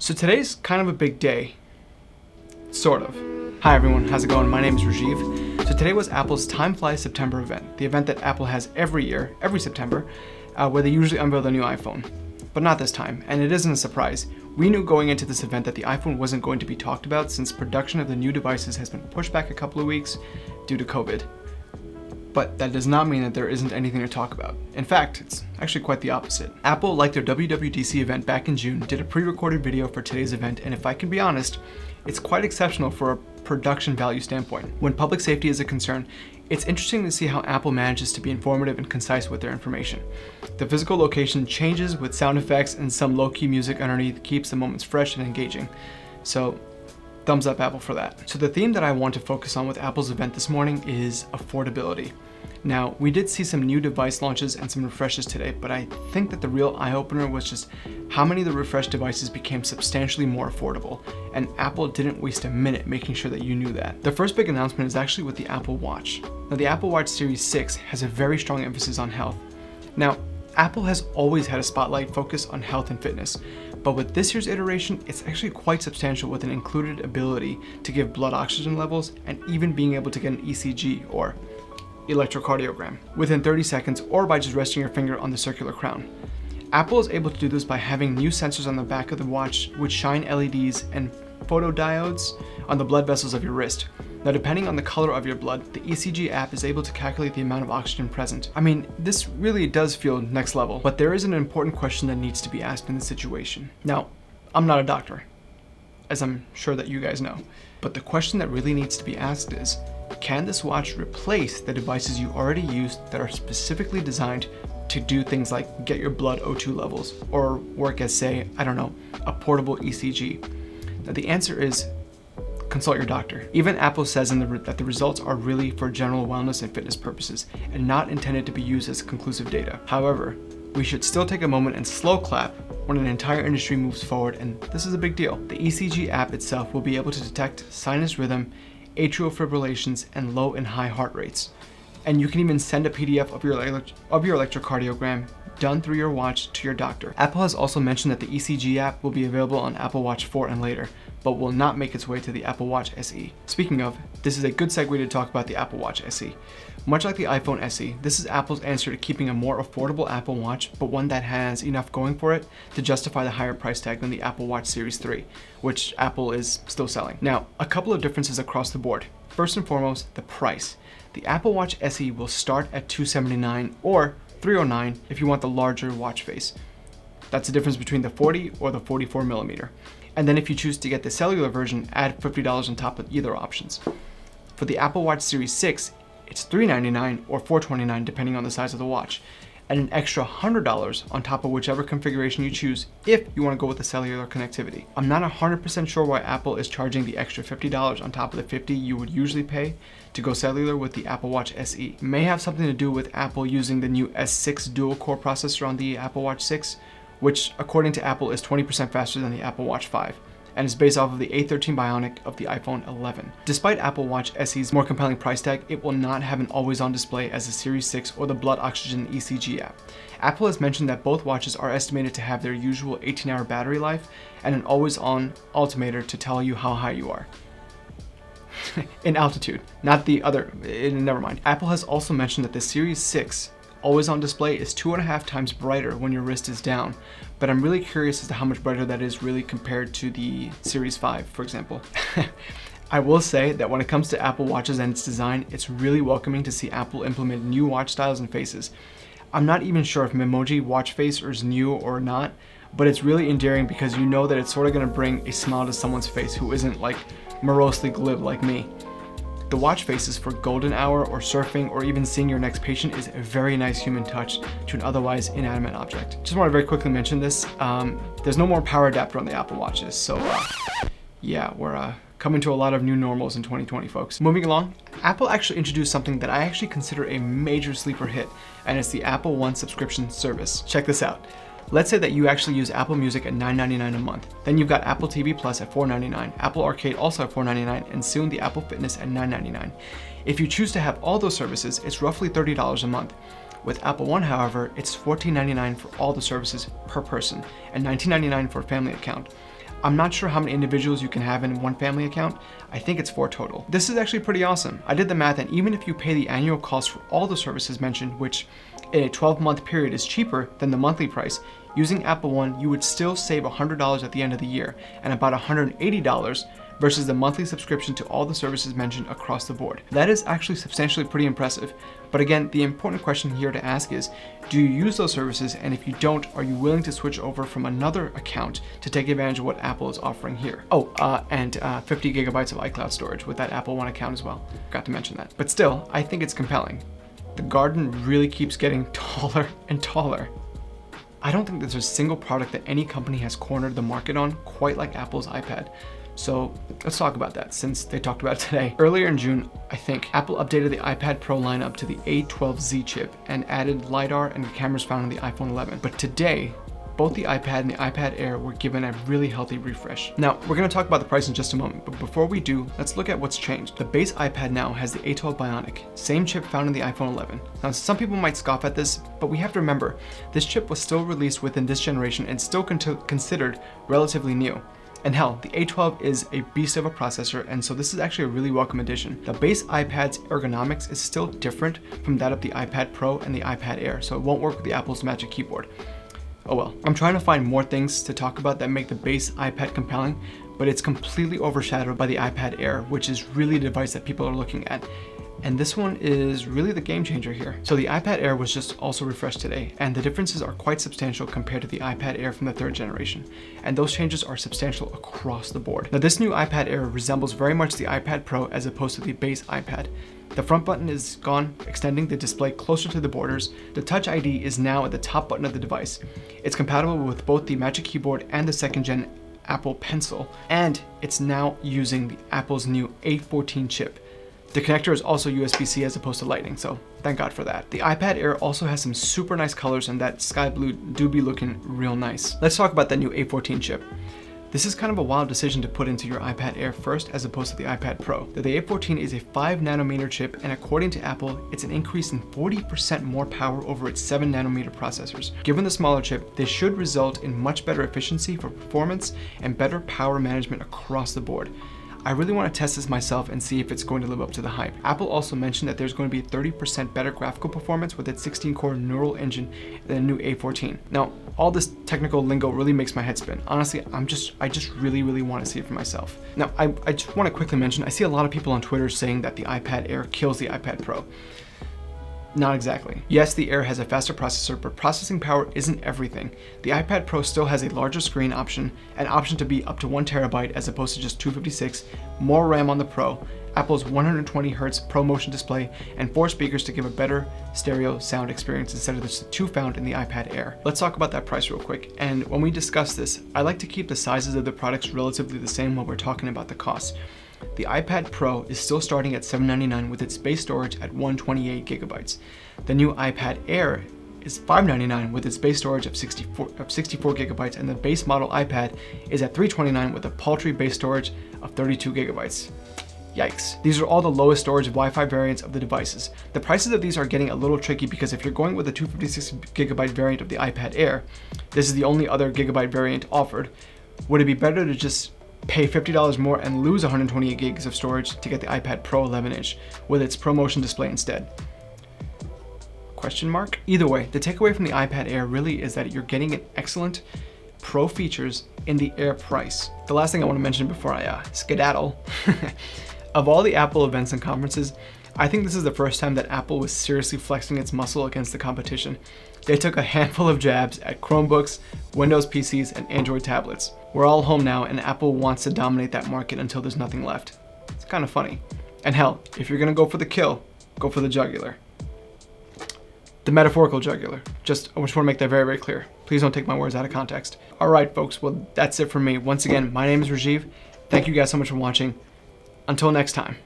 So today's kind of a big day, sort of. Hi everyone, how's it going? My name is Rajiv. So today was Apple's Time Flies September event, the event that Apple has every year, every September, where they usually unveil the new iPhone. But not this time, and it isn't a surprise. We knew going into this event that the iPhone wasn't going to be talked about since production of the new devices has been pushed back a couple of weeks due to COVID. But that does not mean that there isn't anything to talk about. In fact, it's actually quite the opposite. Apple, like their WWDC event back in June, did a pre-recorded video for today's event, and if I can be honest, it's quite exceptional for a production value standpoint. When public safety is a concern, it's interesting to see how Apple manages to be informative and concise with their information. The physical location changes with sound effects and some low-key music underneath keeps the moments fresh and engaging. So, thumbs up Apple for that. So the theme that I want to focus on with Apple's event this morning is affordability. Now, we did see some new device launches and some refreshes today, but I think that the real eye-opener was just how many of the refreshed devices became substantially more affordable, and Apple didn't waste a minute making sure that you knew that. The first big announcement is actually with the Apple Watch. Now, the Apple Watch Series 6 has a very strong emphasis on health. Now, Apple has always had a spotlight focus on health and fitness, but with this year's iteration, it's actually quite substantial with an included ability to give blood oxygen levels and even being able to get an ECG, or electrocardiogram, within 30 seconds or by just resting your finger on the circular crown. Apple is able to do this by having new sensors on the back of the watch which shine LEDs and photodiodes on the blood vessels of your wrist. Now, depending on the color of your blood, the ECG app is able to calculate the amount of oxygen present. I mean, this really does feel next level, but there is an important question that needs to be asked in this situation. Now, I'm not a doctor, as I'm sure that you guys know, but the question that really needs to be asked is, can this watch replace the devices you already use that are specifically designed to do things like get your blood O2 levels or work as, say, I don't know, a portable ECG? Now, the answer is consult your doctor. Even Apple says that the results are really for general wellness and fitness purposes and not intended to be used as conclusive data. However, we should still take a moment and slow clap when an entire industry moves forward, and this is a big deal. The ECG app itself will be able to detect sinus rhythm, atrial fibrillations, and low and high heart rates. And you can even send a PDF of your electrocardiogram done through your watch to your doctor. Apple has also mentioned that the ECG app will be available on Apple Watch 4 and later, but will not make its way to the Apple Watch SE. Speaking of, this is a good segue to talk about the Apple Watch SE. Much like the iPhone SE, this is Apple's answer to keeping a more affordable Apple Watch, but one that has enough going for it to justify the higher price tag than the Apple Watch Series 3, which Apple is still selling. Now, a couple of differences across the board. First and foremost, the price. The Apple Watch SE will start at $279 or $309 if you want the larger watch face. That's the difference between the 40 or the 44 millimeter. And then if you choose to get the cellular version, add $50 on top of either options. For the Apple Watch Series 6, it's $399 or $429 depending on the size of the watch, and an extra $100 on top of whichever configuration you choose if you want to go with the cellular connectivity. I'm not 100% sure why Apple is charging the extra $50 on top of the $50 you would usually pay to go cellular with the Apple Watch SE. It may have something to do with Apple using the new S6 dual-core processor on the Apple Watch 6, which according to Apple is 20% faster than the Apple Watch 5, and is based off of the A13 Bionic of the iPhone 11. Despite Apple Watch SE's more compelling price tag, it will not have an always-on display as the Series 6 or the blood oxygen ECG app. Apple has mentioned that both watches are estimated to have their usual 18-hour battery life and an always-on altimeter to tell you how high you are. In altitude, not the other, never mind. Apple has also mentioned that the Series 6 always-on display is 2.5 times brighter when your wrist is down, but I'm really curious as to how much brighter that is really compared to the Series 5, for example. I will say that when it comes to Apple Watches and its design, it's really welcoming to see Apple implement new watch styles and faces. I'm not even sure if Memoji watch face is new or not, but it's really endearing because you know that it's sort of going to bring a smile to someone's face who isn't like morosely glib like me. The watch faces for golden hour or surfing or even seeing your next patient is a very nice human touch to an otherwise inanimate object. Just want to very quickly mention this. There's no more power adapter on the Apple Watches, so yeah, we're coming to a lot of new normals in 2020, folks. Moving along, Apple actually introduced something that I actually consider a major sleeper hit, and it's the Apple One subscription service. Check this out. Let's say that you actually use Apple Music at $9.99 a month. Then you've got Apple TV Plus at $4.99, Apple Arcade also at $4.99, and soon the Apple Fitness at $9.99. If you choose to have all those services, it's roughly $30 a month. With Apple One, however, it's $14.99 for all the services per person and $19.99 for a family account. I'm not sure how many individuals you can have in one family account. I think it's 4 total. This is actually pretty awesome. I did the math, and even if you pay the annual cost for all the services mentioned, which in a 12-month period is cheaper than the monthly price, using Apple One, you would still save $100 at the end of the year and about $180 versus the monthly subscription to all the services mentioned across the board. That is actually substantially pretty impressive. But again, the important question here to ask is, do you use those services? And if you don't, are you willing to switch over from another account to take advantage of what Apple is offering here? And 50 gigabytes of iCloud storage with that Apple One account as well. Forgot to mention that. But still, I think it's compelling. The garden really keeps getting taller and taller. I don't think there's a single product that any company has cornered the market on quite like Apple's iPad. So let's talk about that since they talked about it today. Earlier in June, I think, Apple updated the iPad Pro lineup to the A12Z chip and added LiDAR and the cameras found on the iPhone 11. But today, both the iPad and the iPad Air were given a really healthy refresh. Now, we're going to talk about the price in just a moment, but before we do, let's look at what's changed. The base iPad now has the A12 Bionic, same chip found in the iPhone 11. Now, some people might scoff at this, but we have to remember, this chip was still released within this generation and still considered relatively new. And hell, the A12 is a beast of a processor, and so this is actually a really welcome addition. The base iPad's ergonomics is still different from that of the iPad Pro and the iPad Air, so it won't work with the Apple's Magic Keyboard. Oh well. I'm trying to find more things to talk about that make the base iPad compelling, but it's completely overshadowed by the iPad Air, which is really the device that people are looking at. And this one is really the game changer here. So the iPad Air was just also refreshed today, and the differences are quite substantial compared to the iPad Air from the 3rd generation. And those changes are substantial across the board. Now this new iPad Air resembles very much the iPad Pro as opposed to the base iPad. The front button is gone, extending the display closer to the borders. The Touch ID is now at the top button of the device. It's compatible with both the Magic Keyboard and the 2nd gen Apple Pencil, and it's now using the Apple's new A14 chip. The connector is also USB-C as opposed to Lightning, so thank God for that. The iPad Air also has some super nice colors, and that sky blue do be looking real nice. Let's talk about that new A14 chip. This is kind of a wild decision to put into your iPad Air first as opposed to the iPad Pro. The A14 is a 5 nanometer chip, and according to Apple, it's an increase in 40% more power over its 7 nanometer processors. Given the smaller chip, this should result in much better efficiency for performance and better power management across the board. I really want to test this myself and see if it's going to live up to the hype. Apple also mentioned that there's going to be 30% better graphical performance with its 16-core neural engine than the new A14. Now, all this technical lingo really makes my head spin. Honestly, I just really want to see it for myself. Now, I just want to quickly mention, I see a lot of people on Twitter saying that the iPad Air kills the iPad Pro. Not exactly. Yes, the Air has a faster processor, but processing power isn't everything. The iPad Pro still has a larger screen option, an option to be up to 1 terabyte as opposed to just 256, more RAM on the Pro, Apple's 120Hz ProMotion display, and 4 speakers to give a better stereo sound experience instead of the 2 found in the iPad Air. Let's talk about that price real quick. And when we discuss this, I like to keep the sizes of the products relatively the same while we're talking about the cost. The iPad Pro is still starting at $799 with its base storage at 128 gigabytes. The new iPad Air is $599 with its base storage of 64 gigabytes, and the base model iPad is at $329 with a paltry base storage of 32 gigabytes. Yikes. These are all the lowest storage Wi-Fi variants of the devices. The prices of these are getting a little tricky because if you're going with the 256 gigabyte variant of the iPad Air, this is the only other gigabyte variant offered. Would it be better to just pay $50 more and lose 128 gigs of storage to get the iPad Pro 11-inch with its ProMotion display instead? Question mark? Either way, the takeaway from the iPad Air really is that you're getting an excellent Pro features in the Air price. The last thing I want to mention before I skedaddle, of all the Apple events and conferences, I think this is the first time that Apple was seriously flexing its muscle against the competition. They took a handful of jabs at Chromebooks, Windows PCs, and Android tablets. We're all home now, and Apple wants to dominate that market until there's nothing left. It's kind of funny. And hell, if you're gonna go for the kill, go for the jugular. The metaphorical jugular. I just want to make that very clear. Please don't take my words out of context. All right, folks, well, that's it for me. Once again, my name is Rajiv. Thank you guys so much for watching. Until next time.